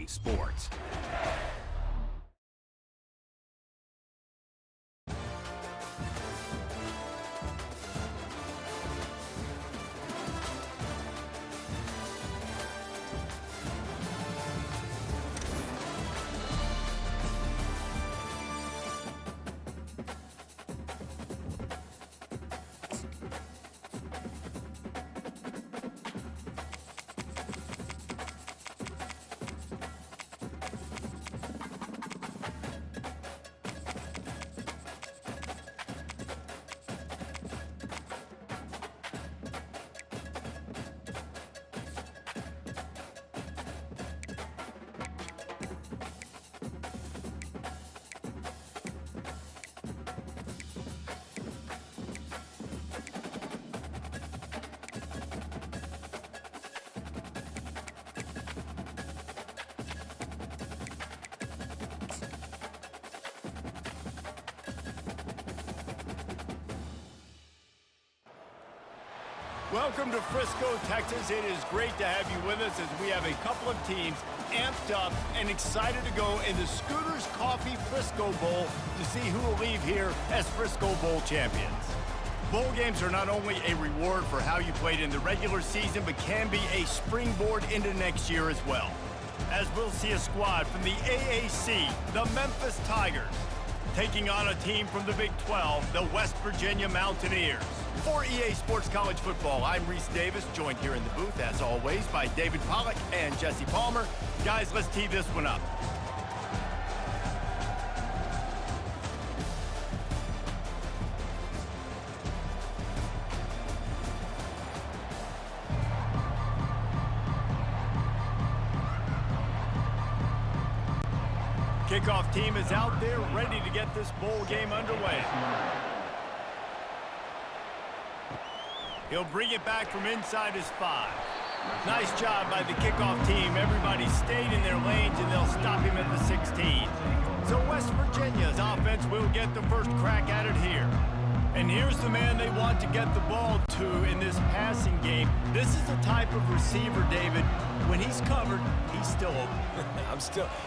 EA Sports. Welcome to Frisco, Texas. It is great to have you with us as we have a couple of teams amped up and excited to go in the Scooters Coffee Frisco Bowl to see who will leave here as Frisco Bowl champions. Bowl games are not only a reward for how you played in the regular season, but can be a springboard into next year as well. As we'll see a squad from the AAC, the Memphis Tigers, taking on a team from the Big 12, the West Virginia Mountaineers. For EA Sports College Football, I'm Reese Davis, joined here in the booth, as always, by David Pollack and Jesse Palmer. Guys, let's tee this one up. Kickoff team is out there ready to get this bowl game underway. He'll bring it back from inside his 5. Nice job by the kickoff team. Everybody stayed in their lanes, and they'll stop him at the 16. So West Virginia's offense will get the first crack at it here. And here's the man they want to get the ball to in this passing game. This is the type of receiver, David, when he's covered, he's still open.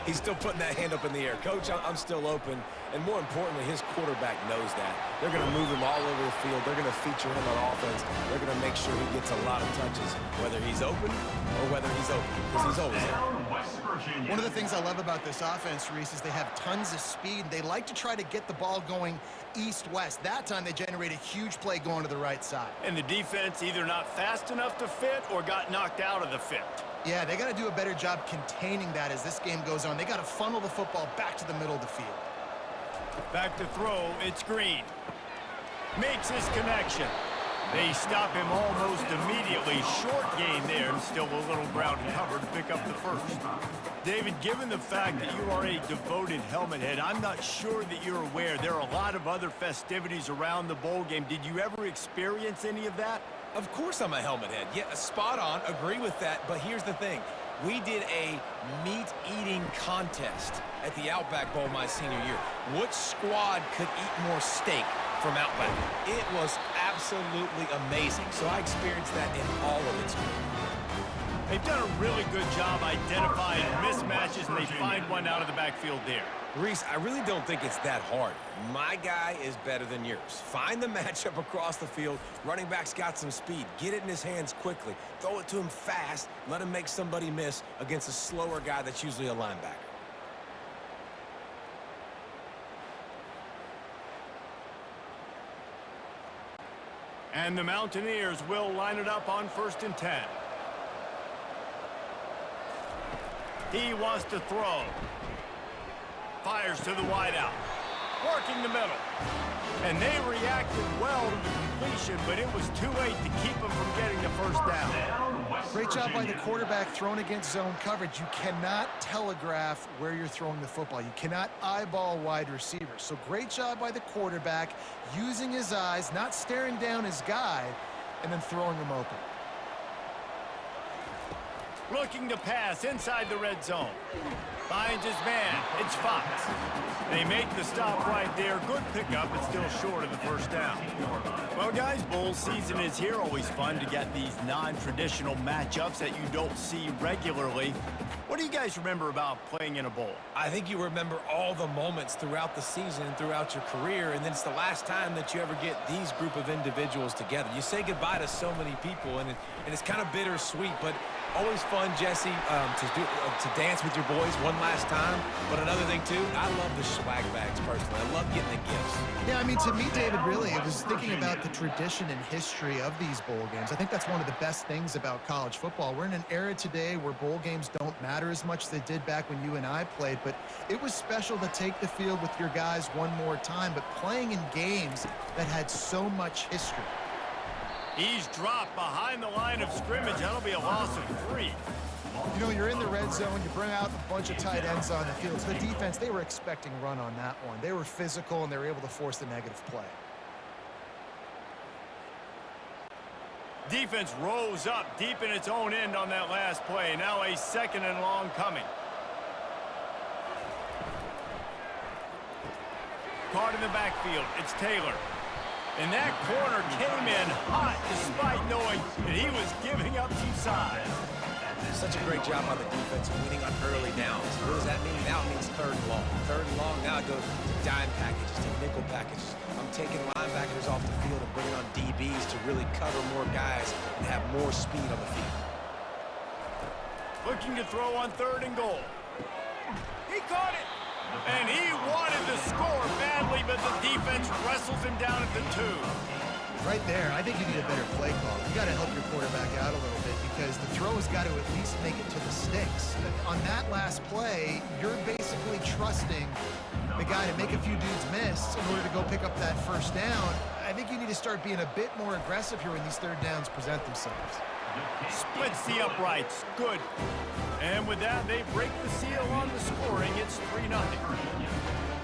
He's still putting that hand up in the air. Coach, I'm still open. And more importantly, his quarterback knows that. They're going to move him all over the field. They're going to feature him on offense. They're going to make sure he gets a lot of touches, whether he's open or whether he's open, because he's always open. One of the things I love about this offense, Reese, is they have tons of speed. They like to try to get the ball going east-west. That time they generate a huge play going to the right side. And the defense either not fast enough to fit or got knocked out of the fit. Yeah, they got to do a better job containing that as this game goes on. They got to funnel the football back to the middle of the field. Back to throw, it's Green. Makes his connection. They stop him almost immediately. Short gain there, and still a little ground cover to pick up the first. David, given the fact that you are a devoted helmet head, I'm not sure that you're aware there are a lot of other festivities around the bowl game. Did you ever experience any of that? Of course I'm a helmet head. Yeah, spot on. Agree with that. But here's the thing. We did a meat-eating contest at the Outback Bowl my senior year. Which squad could eat more steak from Outback? It was absolutely amazing. So I experienced that in all of its glory. They've done a really good job identifying mismatches, and they find one out of the backfield there. Reese, I really don't think it's that hard. My guy is better than yours. Find the matchup across the field. Running back's got some speed. Get it in his hands quickly. Throw it to him fast. Let him make somebody miss against a slower guy that's usually a linebacker. And the Mountaineers will line it up on 1st and 10. He wants to throw. Fires to the wideout. Working the middle. And they reacted well to the completion, but it was too late to keep them from getting the first down. Great job by the quarterback thrown against zone coverage. You cannot telegraph where you're throwing the football. You cannot eyeball wide receivers. So great job by the quarterback using his eyes, not staring down his guy, and then throwing him open. Looking to pass inside the red zone. Finds his man. It's Fox. They make the stop right there. Good pickup, but still short of the first down. Well, guys, bowl season is here. Always fun to get these non-traditional matchups that you don't see regularly. What What do you guys remember about playing in a bowl? I think you remember all the moments throughout the season and throughout your career, and then it's the last time that you ever get these group of individuals together. You say goodbye to so many people, and it's kind of bittersweet, but always fun, Jesse, to dance with your boys one last time. But another thing, too, I love the swag bags, personally. I love getting the gifts. Yeah, I mean, to me, David, really, it was thinking about the tradition and history of these bowl games. I think that's one of the best things about college football. We're in an era today where bowl games don't matter as much as they did back when you and I played, but it was special to take the field with your guys one more time, but playing in games that had so much history. He's dropped behind the line of scrimmage. That'll be a loss of 3. You know, you're in the red zone, you bring out a bunch of tight ends on the field. So the defense, they were expecting run on that one. They were physical, and they were able to force the negative play. Defense rose up deep in its own end on that last play. Now a 2nd and long coming. Caught in the backfield. It's Taylor. And that corner came in hot despite knowing that he was giving up some size. Such a great job on the defense winning on early downs. What does that mean? Now it means 3rd and long. 3rd and long, now it goes to dime packages, to nickel packages. I'm taking linebackers off the field and bringing on DBs to really cover more guys and have more speed on the field. Looking to throw on 3rd and goal. He caught it. And he wanted to score badly, but the defense wrestles him down at the 2. Right there, I think you need a better play call. You got to help your quarterback out a little bit because the throw has got to at least make it to the sticks. On that last play, you're basically trusting the guy to make a few dudes miss in order to go pick up that 1st down. I think you need to start being a bit more aggressive here when these 3rd downs present themselves. Splits the uprights. Good. And with that, they break the seal on the scoring. It's 3-0.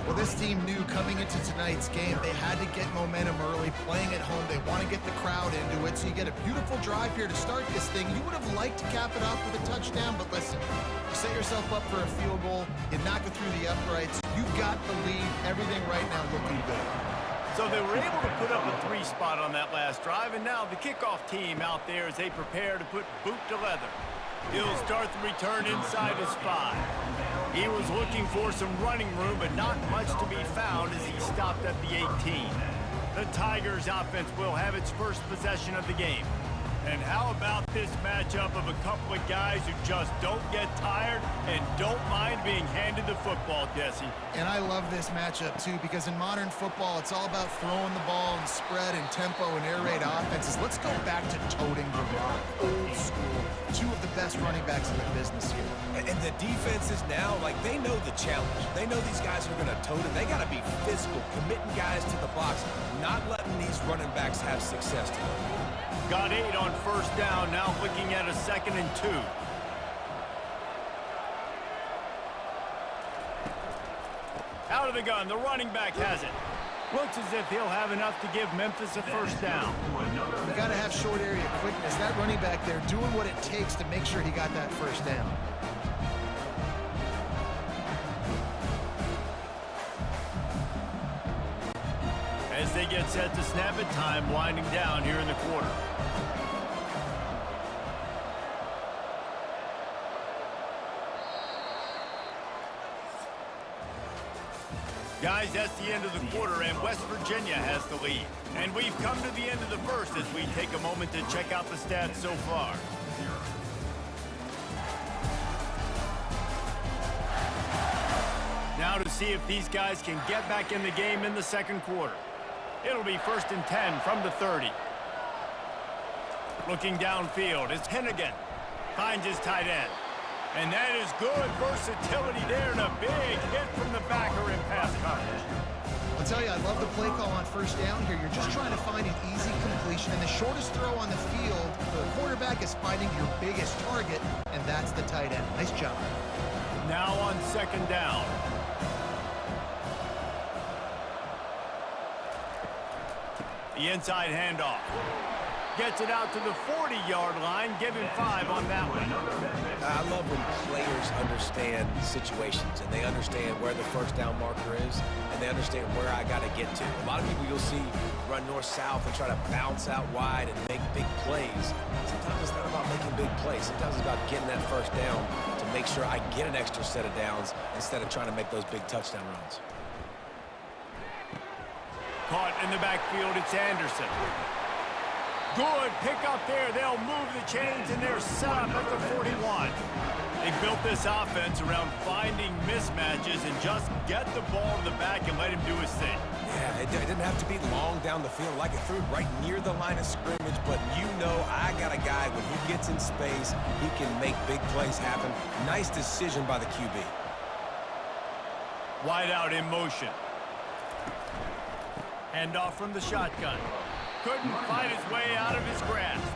Well, this team knew coming into tonight's game they had to get momentum early, playing at home. They want to get the crowd into it, so you get a beautiful drive here to start this thing. You would have liked to cap it off with a touchdown, but listen, you set yourself up for a field goal, you knock it through the uprights, you've got the lead, everything right now looking good. So they were able to put up a 3 spot on that last drive, and now the kickoff team out there as they prepare to put boot to leather. He'll start the return inside his 5. He was looking for some running room, but not much to be found as he stopped at the 18. The Tigers offense will have its first possession of the game. And how about this matchup of a couple of guys who just don't get tired and don't mind being handed the football, Jesse? And I love this matchup, too, because in modern football, it's all about throwing the ball and spread and tempo and air raid offenses. Let's go back to toting the rock, old school. 2 of the best running backs in the business here. And the defenses now, like, they know the challenge. They know these guys are going to tote it. They got to be physical, committing guys to the box, not letting these running backs have success today. Got 8 on 1st down, now looking at a 2nd and 2. Out of the gun, the running back has it. Looks as if he'll have enough to give Memphis a 1st down. You got to have short area quickness. That running back there doing what it takes to make sure he got that 1st down. As they get set to snap it, time winding down here in the quarter. Guys, that's the end of the quarter, and West Virginia has the lead. And we've come to the end of the 1st as we take a moment to check out the stats so far. Now to see if these guys can get back in the game in the 2nd quarter. It'll be 1st and 10 from the 30. Looking downfield is Hennigan. Finds his tight end. And that is good versatility there and a big hit from the backer in pass coverage. I'll tell you, I love the play call on 1st down here. You're just trying to find an easy completion, and the shortest throw on the field for the quarterback is finding your biggest target, and that's the tight end. Nice job. Now on 2nd down. The inside handoff. Gets it out to the 40-yard line. Give him 5 on that one. I love when players understand situations and they understand where the first down marker is and they understand where I got to get to. A lot of people you'll see run north-south and try to bounce out wide and make big plays. Sometimes it's not about making big plays. Sometimes it's about getting that first down to make sure I get an extra set of downs instead of trying to make those big touchdown runs. Caught in the backfield, it's Anderson. Good pick up there. They'll move the chains, and they're set up at the 41. They built this offense around finding mismatches and just get the ball to the back and let him do his thing. Yeah, it didn't have to be long down the field. Like it threw it right near the line of scrimmage, but you know I got a guy, when he gets in space, he can make big plays happen. Nice decision by the QB. Wide out in motion. Handoff from the shotgun. Couldn't fight his way out of his grasp.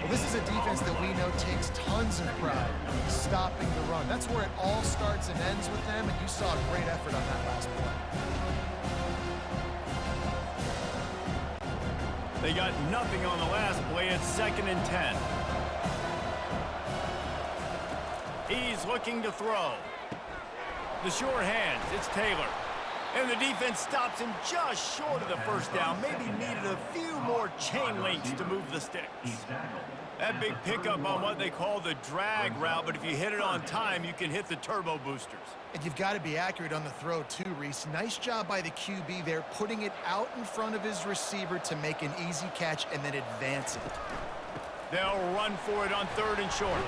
Well, this is a defense that we know takes tons of pride stopping the run. That's where it all starts and ends with them, and you saw a great effort on that last play. They got nothing on the last play. It's 2nd and 10. He's looking to throw. The short hands, it's Taylor. And the defense stops him just short of the first down. Maybe needed a few more chain links to move the sticks. That big pickup on what they call the drag route, but if you hit it on time, you can hit the turbo boosters. And you've got to be accurate on the throw too, Reese. Nice job by the QB there, putting it out in front of his receiver to make an easy catch and then advance it. They'll run for it on 3rd and short.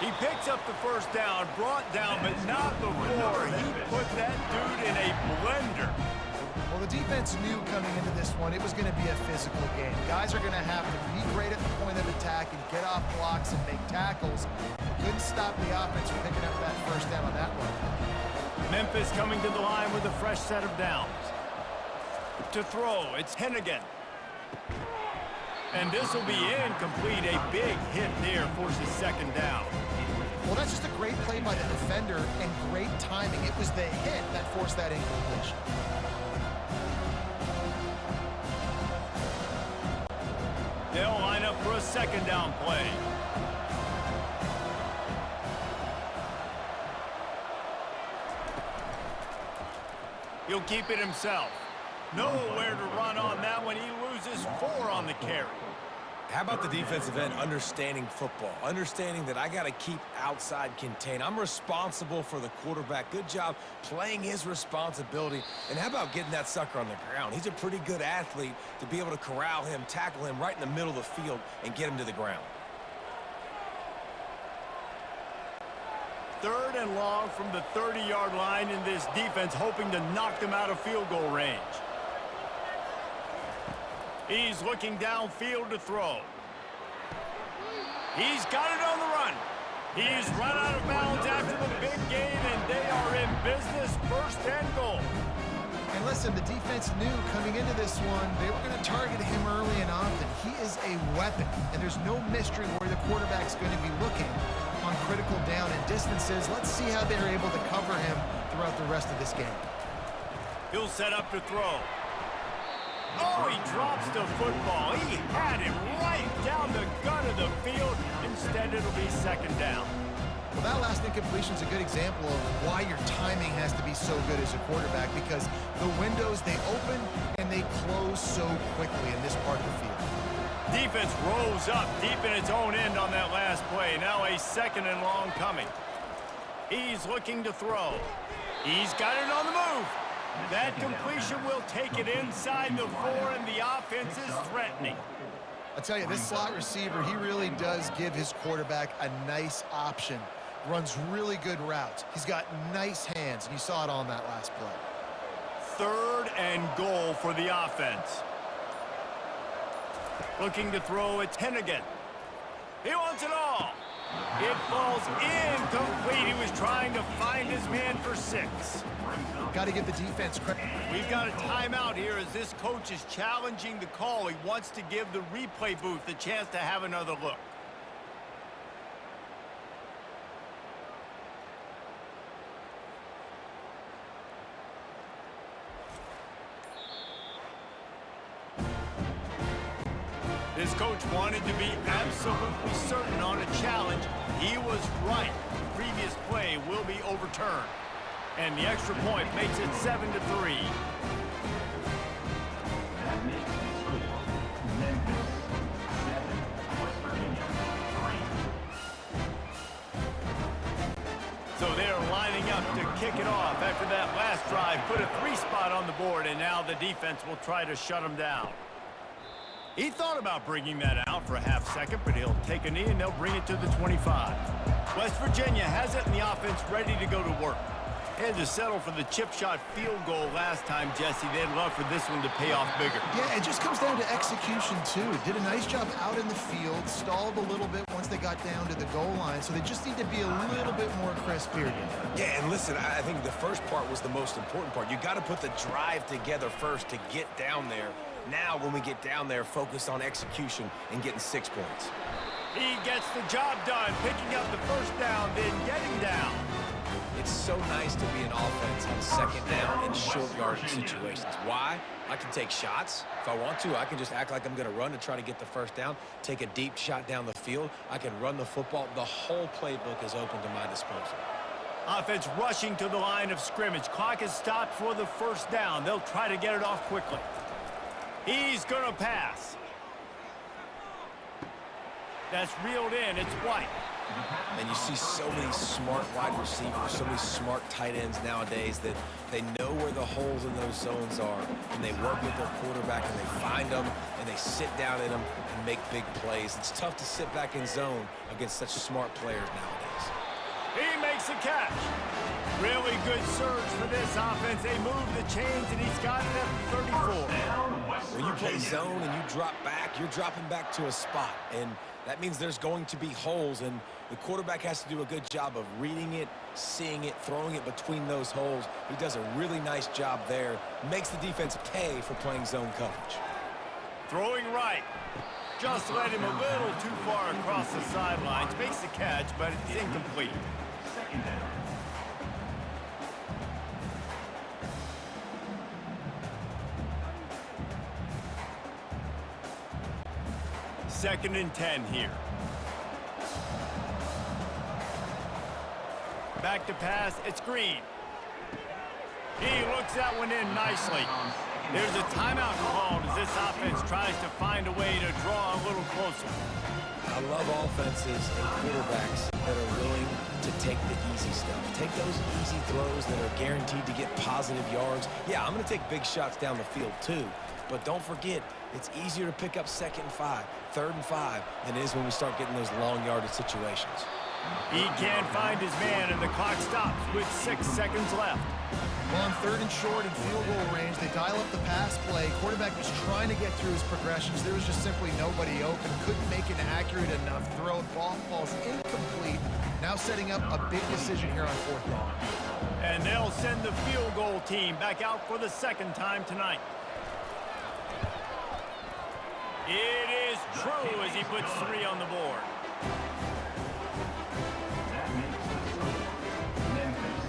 He picks up the first down, brought down, but not before he put that dude in a blender. Well, the defense knew coming into this one it was going to be a physical game. Guys are going to have to be great at the point of attack and get off blocks and make tackles. Couldn't stop the offense from picking up that first down on that one. Memphis coming to the line with a fresh set of downs. To throw, it's Hennigan. And this will be incomplete. A big hit there forces 2nd down. Well, that's just a great play by the defender and great timing. It was the hit that forced that incompletion. They'll line up for a 2nd down play. He'll keep it himself. Nowhere to run on that one. He loses 4 on the carry. How about the defensive end understanding football, understanding that I got to keep outside contained. I'm responsible for the quarterback. Good job playing his responsibility. And how about getting that sucker on the ground? He's a pretty good athlete to be able to corral him, tackle him right in the middle of the field, and get him to the ground. 3rd and long from the 30-yard line in this defense, hoping to knock them out of field goal range. He's looking downfield to throw. He's got it on the run. He's run out of bounds after the big gain, and they are in business, 1st and goal. And listen, the defense knew coming into this one they were going to target him early and often. He is a weapon, and there's no mystery where the quarterback's going to be looking on critical down and distances. Let's see how they're able to cover him throughout the rest of this game. He'll set up to throw. Oh, he drops the football. He had him right down the gut of the field. Instead, it'll be 2nd down. Well, that last incompletion is a good example of why your timing has to be so good as a quarterback, because the windows, they open and they close so quickly in this part of the field. Defense rolls up deep in its own end on that last play. Now a 2nd and long coming. He's looking to throw. He's got it on the move. That completion will take it inside the 4, and the offense is threatening. I tell you, this slot receiver, he really does give his quarterback a nice option. Runs really good routes. He's got nice hands, and you saw it on that last play. 3rd and goal for the offense. Looking to throw, it's Hennigan. He wants it all. It falls incomplete. He was trying to find his man for 6. Got to give the defense credit. We've got a timeout here as this coach is challenging the call. He wants to give the replay booth the chance to have another look. This coach wanted to be absolutely certain on a challenge. He was right. The previous play will be overturned. And the extra point makes it 7-3. That makes the score Memphis 7, West Virginia 3. So they're lining up to kick it off after that last drive. Put a 3 spot on the board, and now the defense will try to shut them down. He thought about bringing that out for a half second, but he'll take a knee and they'll bring it to the 25. West Virginia has it in the offense ready to go to work. They had to settle for the chip shot field goal last time, Jesse. They'd love for this one to pay off bigger. Yeah, it just comes down to execution, too. Did a nice job out in the field, stalled a little bit once they got down to the goal line, so they just need to be a little bit more crisp here. Yeah, and listen, I think the first part was the most important part. You got to put the drive together first to get down there. Now, when we get down there, focus on execution and getting 6 points. He gets the job done, picking up the first down, then getting down. It's so nice to be an offense on second down in short yardage situations. Why? I can take shots. If I want to, I can just act like I'm going to run to try to get the first down, take a deep shot down the field. I can run the football. The whole playbook is open to my disposal. Offense rushing to the line of scrimmage. Clock is stopped for the first down. They'll try to get it off quickly. He's going to pass. That's reeled in. It's White. And you see so many smart wide receivers, so many smart tight ends nowadays that they know where the holes in those zones are, and they work with their quarterback, and they find them, and they sit down in them and make big plays. It's tough to sit back in zone against such smart players nowadays. He makes a catch. Really good surge for this offense. They move the chains, and he's got it at 34. When you play zone and you drop back, you're dropping back to a spot, and that means there's going to be holes, and the quarterback has to do a good job of reading it, seeing it, throwing it between those holes. He does a really nice job there. Makes the defense pay for playing zone coverage. Throwing right. Just led him a little too far across the sidelines. Makes the catch, but it's incomplete. Second down. Second and 10 here. Back to pass, it's Green. He looks that one in nicely. There's a timeout called as this offense tries to find a way to draw a little closer. I love offenses and quarterbacks that are willing to take the easy stuff. Take those easy throws that are guaranteed to get positive yards. Yeah, I'm going to take big shots down the field too. But don't forget, it's easier to pick up 2nd and 5, 3rd and 5 than it is when we start getting those long yardage situations. He can't find his man, and the clock stops with 6 seconds left. Well, on 3rd and short and field goal range, they dial up the pass play. Quarterback was trying to get through his progressions. There was just simply nobody open. Couldn't make an accurate enough throw. Ball falls incomplete. Now setting up a big decision here on 4th down. And they'll send the field goal team back out for the 2nd time tonight. It is true as he puts 3 on the board. That makes the score Memphis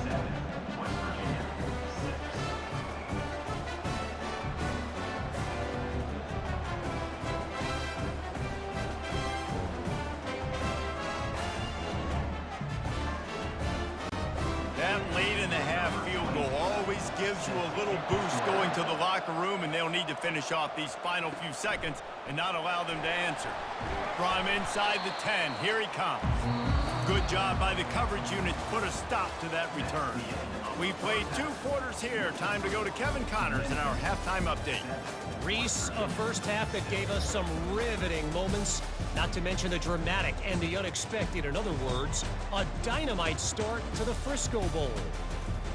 7, West Virginia 6. That late in the half field goal always gives you a little boost going to the locker room, and they'll need to finish off these final few seconds and not allow them to answer. From inside the 10, here he comes. Good job by the coverage unit to put a stop to that return. We played 2 quarters here. Time to go to Kevin Connors in our halftime update. Reese, a first half that gave us some riveting moments, not to mention the dramatic and the unexpected. In other words, a dynamite start to the Frisco Bowl.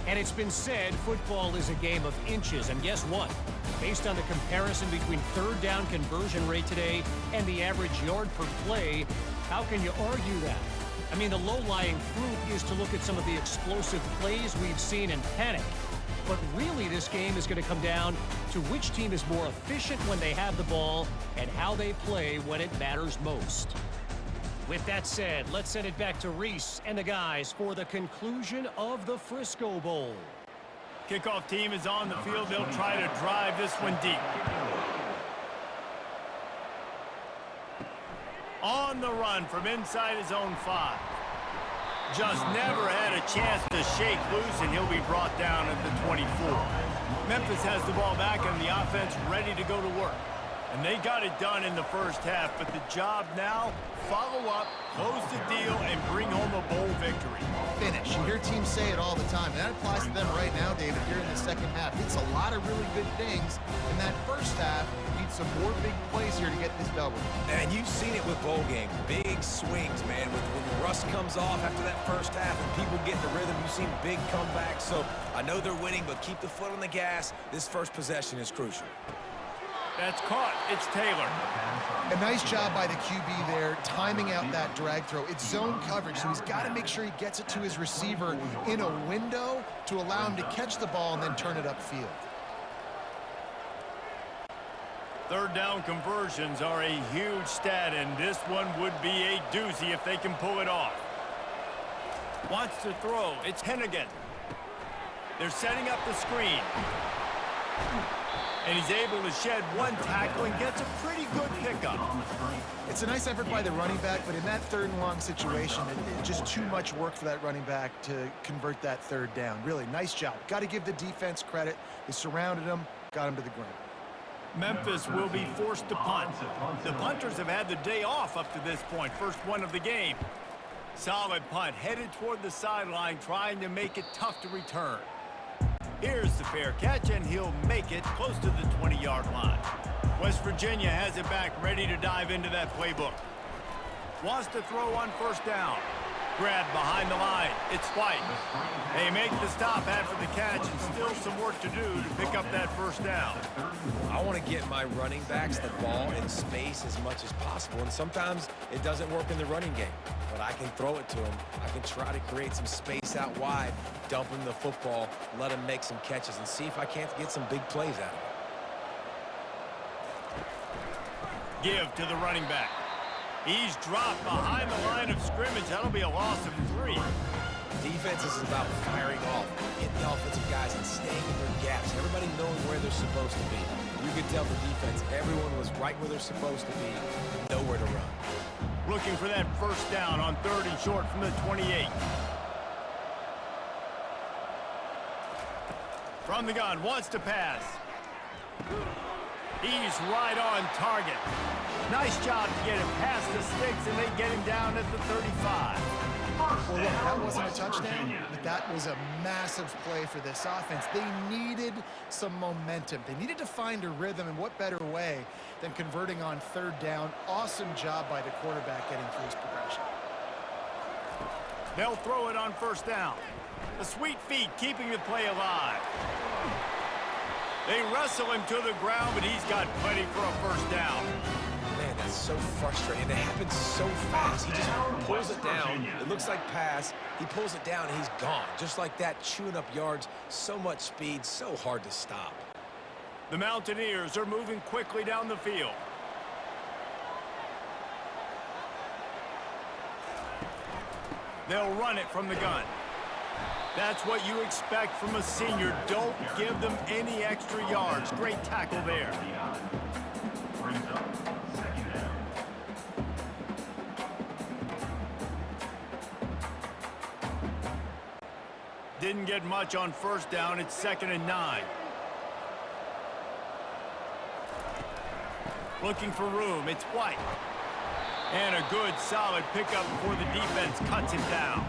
And it's been said football is a game of inches, and guess what? Based on the comparison between 3rd down conversion rate today and the average yard per play, how can you argue that? I mean, the low-lying fruit is to look at some of the explosive plays we've seen and panic. But really, this game is going to come down to which team is more efficient when they have the ball and how they play when it matters most. With that said, let's send it back to Reese and the guys for the conclusion of the Frisco Bowl. Kickoff team is on the field. They'll try to drive this one deep. On the run from inside his own 5. Just never had a chance to shake loose, and he'll be brought down at the 24. Memphis has the ball back and the offense ready to go to work. And they got it done in the first half, but the job now, follow up, close the deal, and bring home a bowl victory. Finish. You hear teams say it all the time, and that applies to them right now, David, here in the second half. It's a lot of really good things in that first half. Need some more big plays here to get this double. And you've seen it with bowl games. Big swings, man. When the rust comes off after that first half and people get the rhythm, you've seen big comebacks. So I know they're winning, but keep the foot on the gas. This first possession is crucial. That's caught. It's Taylor. A nice job by the QB there, timing out that drag throw. It's zone coverage, so he's got to make sure he gets it to his receiver in a window to allow him to catch the ball and then turn it upfield. Third down conversions are a huge stat, and this one would be a doozy if they can pull it off. Wants to throw. It's Hennigan. They're setting up the screen. And he's able to shed one tackle and gets a pretty good pickup. It's a nice effort by the running back, but in that third and long situation, it's just too much work for that running back to convert that third down. Really, nice job. Got to give the defense credit. They surrounded him, got him to the ground. Memphis will be forced to punt. The punters have had the day off up to this point. First one of the game. Solid punt, headed toward the sideline, trying to make it tough to return. Here's the fair catch, and he'll make it close to the 20-yard line. West Virginia has it back, ready to dive into that playbook. Wants to throw on first down. Grab behind the line. It's White. They make the stop after the catch, and still some work to do to pick up that first down. I want to get my running backs the ball in space as much as possible, and sometimes it doesn't work in the running game. But I can throw it to them. I can try to create some space out wide, dump him the football, let him make some catches, and see if I can't get some big plays out of it. Give to the running back. He's dropped behind the line of scrimmage. That'll be a loss of 3. Defense is about firing off, hitting the offensive guys and staying in their gaps. Everybody knowing where they're supposed to be. You could tell the defense, everyone was right where they're supposed to be, nowhere to run. Looking for that first down on 3rd and short from the 28. From the gun, wants to pass. He's right on target. Nice job to get him past the sticks, and they get him down at the 35. Well, look, that wasn't a touchdown, but that was a massive play for this offense. They needed some momentum. They needed to find a rhythm, and what better way than converting on 3rd down. Awesome job by the quarterback getting through his progression. They'll throw it on first down. The sweet feet keeping the play alive. They wrestle him to the ground, but he's got plenty for a first down. Man, that's so frustrating. It happens so fast. He just pulls it down. It looks like pass. He pulls it down, and he's gone. Just like that, chewing up yards. So much speed, so hard to stop. The Mountaineers are moving quickly down the field. They'll run it from the gun. That's what you expect from a senior. Don't give them any extra yards. Great tackle there. Brings up 2nd down. Didn't get much on first down. It's 2nd and 9. Looking for room. It's White. And a good, solid pickup before the defense cuts him down.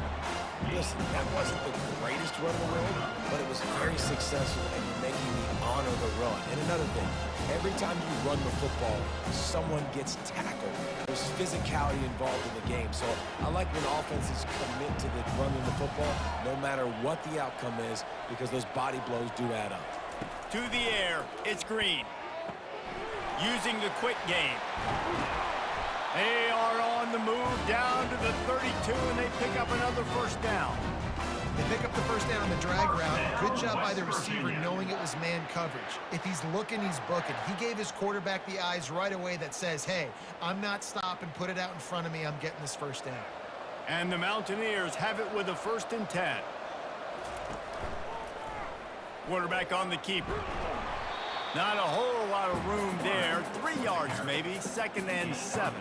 Listen, that wasn't the greatest run in the world, but it was very successful, and you're making me honor the run. And another thing, every time you run the football, someone gets tackled. There's physicality involved in the game. So I like when offenses commit to the running the football, no matter what the outcome is, because those body blows do add up. To the air, it's Green. Using the quick game. They are on the move down to the 32, and they pick up another first down. They pick up the first down on the drag route. Good job by the receiver knowing it was man coverage. If he's looking, he's booking. He gave his quarterback the eyes right away that says, hey, I'm not stopping, put it out in front of me, I'm getting this first down. And the Mountaineers have it with a 1st and 10. Quarterback on the keeper. Not a whole lot of room there. 3 yards maybe. 2nd and 7.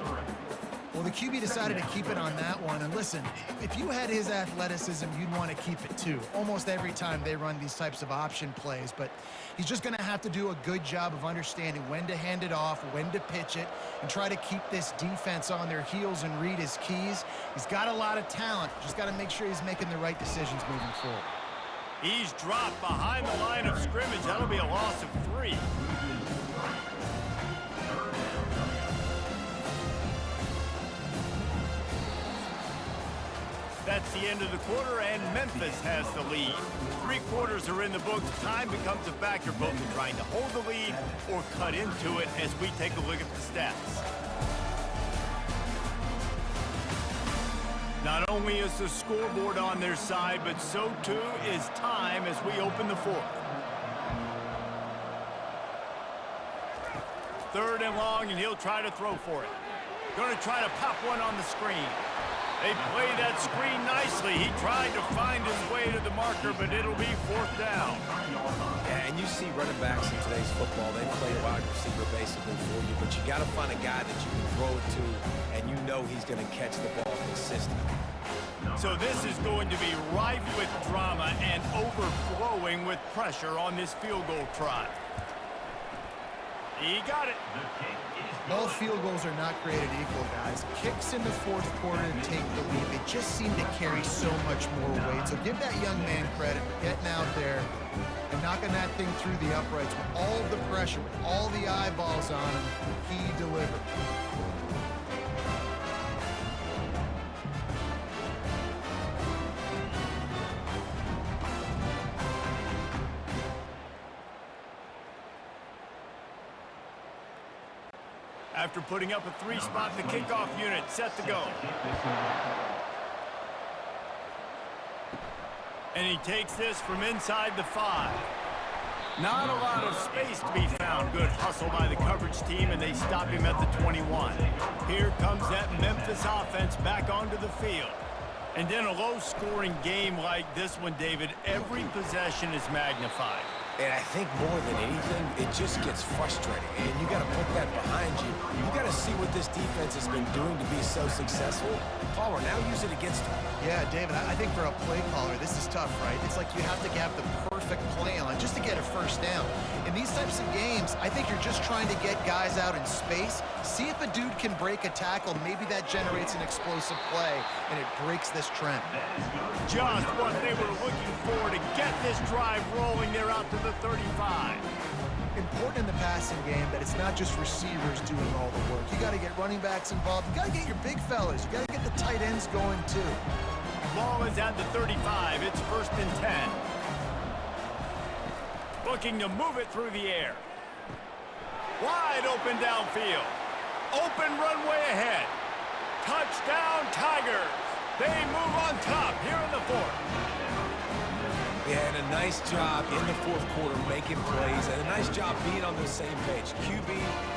Well, the QB decided to keep it on that one. And listen, if you had his athleticism, you'd want to keep it too. Almost every time they run these types of option plays. But he's just going to have to do a good job of understanding when to hand it off, when to pitch it, and try to keep this defense on their heels and read his keys. He's got a lot of talent. Just got to make sure he's making the right decisions moving forward. He's dropped behind the line of scrimmage. That'll be a loss of 3. That's the end of the quarter, and Memphis has the lead. 3 quarters are in the books. Time becomes a factor both in trying to hold the lead or cut into it as we take a look at the stats. Not only is the scoreboard on their side, but so too is time as we open the 4th. 3rd and long, and he'll try to throw for it. Going to try to pop one on the screen. They play that screen nicely. He tried to find his way to the marker, but it'll be 4th down. Yeah, and you see running backs in today's football, they play wide receiver basically for you, but you got to find a guy that you can throw it to, and you know he's going to catch the ball consistently. So this is going to be rife with drama and overflowing with pressure on this field goal try. He got it. All field goals are not created equal, guys. Kicks in the 4th quarter to take the lead. They just seem to carry so much more weight. So give that young man credit for getting out there and knocking that thing through the uprights with all of the pressure, with all the eyeballs on him. He delivered. After putting up a 3-spot, the kickoff unit set to go. And he takes this from inside the 5. Not a lot of space to be found. Good hustle by the coverage team, and they stop him at the 21. Here comes that Memphis offense back onto the field. And in a low-scoring game like this one, David, every possession is magnified. And I think more than anything, it just gets frustrating. And you got to put that behind you. You got to see what this defense has been doing to be so successful. Palmer, now use it against them. Yeah, David, I think for a play caller, this is tough, right? It's like you have to have the perfect play on just to get a first down. In these types of games, I think you're just trying to get guys out in space, see if a dude can break a tackle. Maybe that generates an explosive play, and it breaks this trend. Just what they were looking for to get this drive rolling. They're out to the 35. Important in the passing game that it's not just receivers doing all the work. You got to get running backs involved. You got to get your big fellas. You got to get the tight ends going too. Ball is at the 35. It's 1st and 10. Looking to move it through the air. Wide open downfield. Open runway ahead. Touchdown Tigers. They move on top here in the 4th. Yeah, and a nice job in the 4th quarter making plays, and a nice job being on the same page. QB,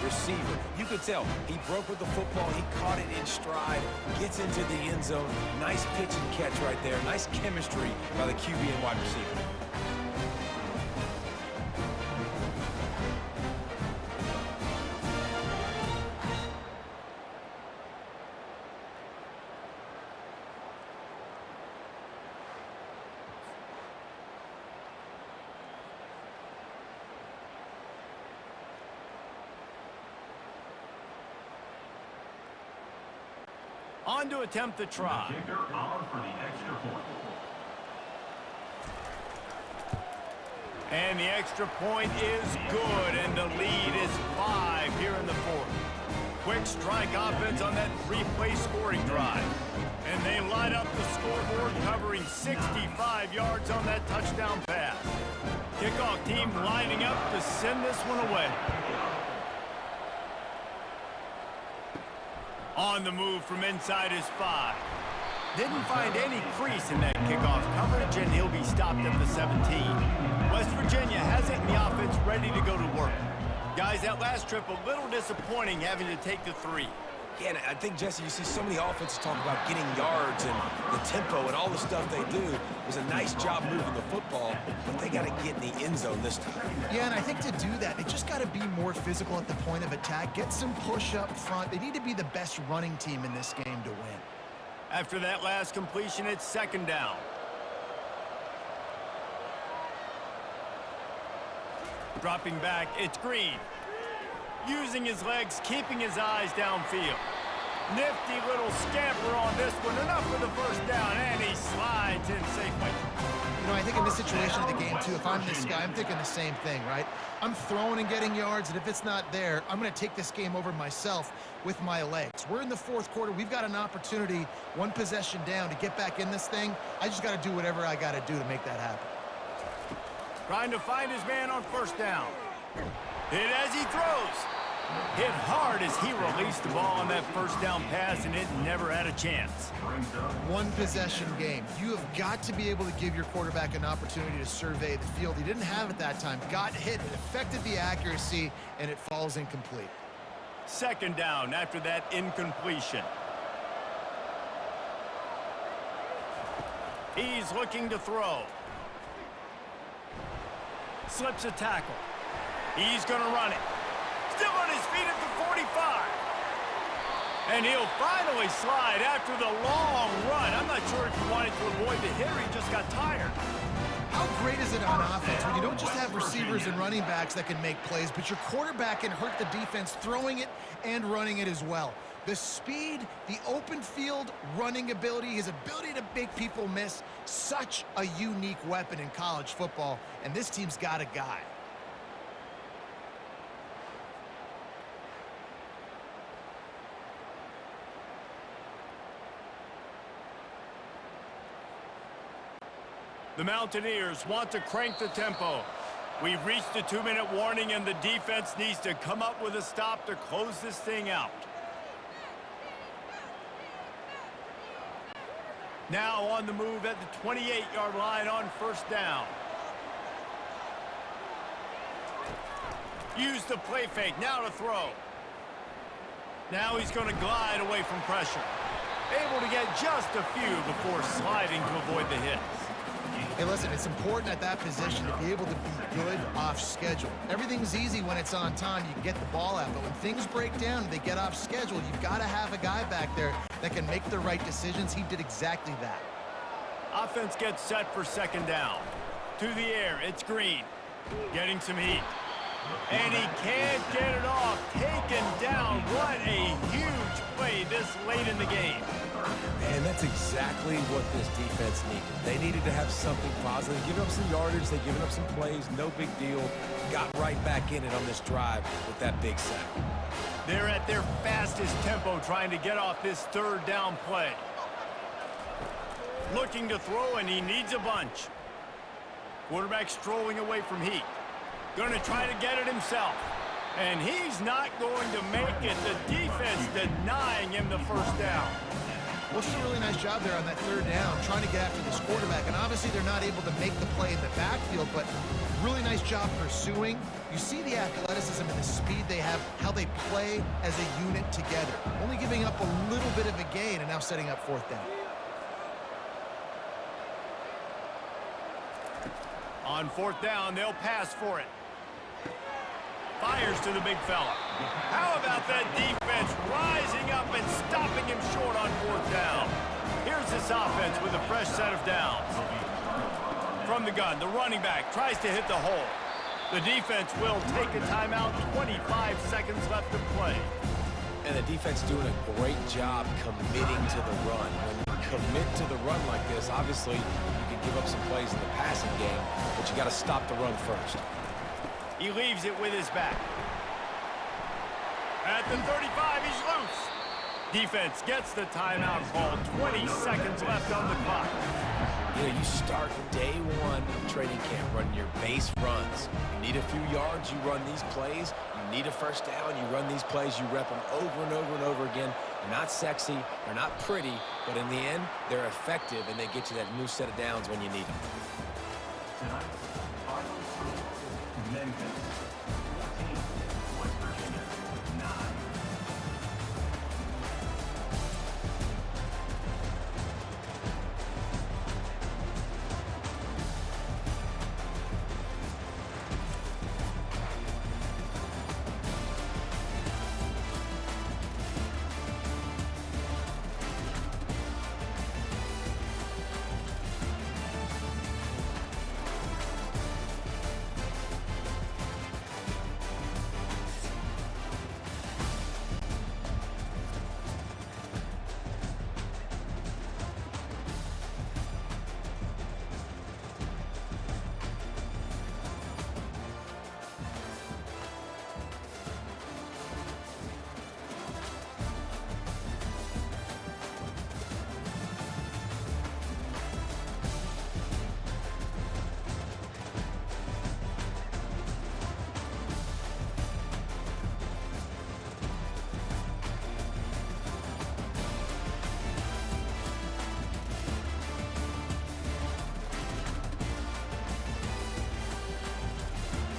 receiver. You could tell he broke with the football. He caught it in stride, gets into the end zone. Nice pitch and catch right there. Nice chemistry by the QB and wide receiver. On to attempt the try. Kicker on for the extra point. And the extra point is good, and the lead is 5 here in the 4th. Quick strike offense on that 3-play scoring drive. And they light up the scoreboard, covering 65 yards on that touchdown pass. Kickoff team lining up to send this one away. On the move from inside his 5. Didn't find any crease in that kickoff coverage, and he'll be stopped at the 17. West Virginia has it in the offense ready to go to work. Guys, that last trip a little disappointing having to take the 3. Yeah, and I think, Jesse, you see so many offenses talk about getting yards and the tempo and all the stuff they do. It was a nice job moving the football, but they got to get in the end zone this time. Yeah, and I think to do that, they just got to be more physical at the point of attack, get some push up front. They need to be the best running team in this game to win. After that last completion, it's second down. Dropping back, it's Green. Using his legs, keeping his eyes downfield. Nifty little scamper on this one. Enough for the first down, and he slides in safely. You know, I think in this situation of the game, too, if I'm this guy, I'm thinking the same thing, right? I'm throwing and getting yards, and if it's not there, I'm going to take this game over myself with my legs. We're in the fourth quarter. We've got an opportunity, one possession down, to get back in this thing. I just got to do whatever I got to do to make that happen. Trying to find his man on first down. Hit as he throws. Hit hard as he released the ball on that first down pass, and it never had a chance. One possession game. You have got to be able to give your quarterback an opportunity to survey the field. He didn't have it that time. Got hit. It affected the accuracy, and it falls incomplete. Second down after that incompletion. He's looking to throw. Slips a tackle. He's going to run it. Still on his feet at the 45. And he'll finally slide after the long run. I'm not sure if he wanted to avoid the hit or he just got tired. How great is it on offense when you don't just have receivers and running backs that can make plays, but your quarterback can hurt the defense throwing it and running it as well. The speed, the open field running ability, his ability to make people miss, such a unique weapon in college football, and this team's got a guy. The Mountaineers want to crank the tempo. We've reached the 2-minute warning, and the defense needs to come up with a stop to close this thing out. Now on the move at the 28-yard line on first down. Use the play fake, now to throw. Now he's going to glide away from pressure. Able to get just a few before sliding to avoid the hits. Hey, listen, it's important at that position to be able to be good off schedule. Everything's easy when it's on time. You can get the ball out, but when things break down and they get off schedule, you've got to have a guy back there that can make the right decisions. He did exactly that. Offense gets set for second down. To the air, it's Green. Getting some heat. And he can't get it off. Taken down. What a huge play this late in the game. And that's exactly what this defense needed. They needed to have something positive. Giving up some yardage, they've given up some plays, no big deal. Got right back in it on this drive with that big sack. They're at their fastest tempo trying to get off this third down play. Looking to throw, and he needs a bunch. Quarterback strolling away from heat. Going to try to get it himself. And he's not going to make it. The defense denying him the first down. Well, it's a really nice job there on that third down, trying to get after this quarterback. And obviously they're not able to make the play in the backfield, but really nice job pursuing. You see the athleticism and the speed they have, how they play as a unit together. Only giving up a little bit of a gain and now setting up fourth down. On fourth down, they'll pass for it. Fires to the big fella. How about that defense rising up and stopping him short on fourth down? Here's this offense with a fresh set of downs. From the gun, the running back tries to hit the hole. The defense will take a timeout. 25 seconds left to play. And the defense doing a great job committing to the run. When you commit to the run like this, obviously you can give up some plays in the passing game, but you got to stop the run first. He leaves it with his back. At the 35, he's loose. Defense gets the timeout called. 20 seconds left on the clock. You know, you start day one of training camp running your base runs. You need a few yards, you run these plays. You need a first down, you run these plays. You rep them over and over and over again. They're not sexy, they're not pretty, but in the end, they're effective, and they get you that new set of downs when you need them.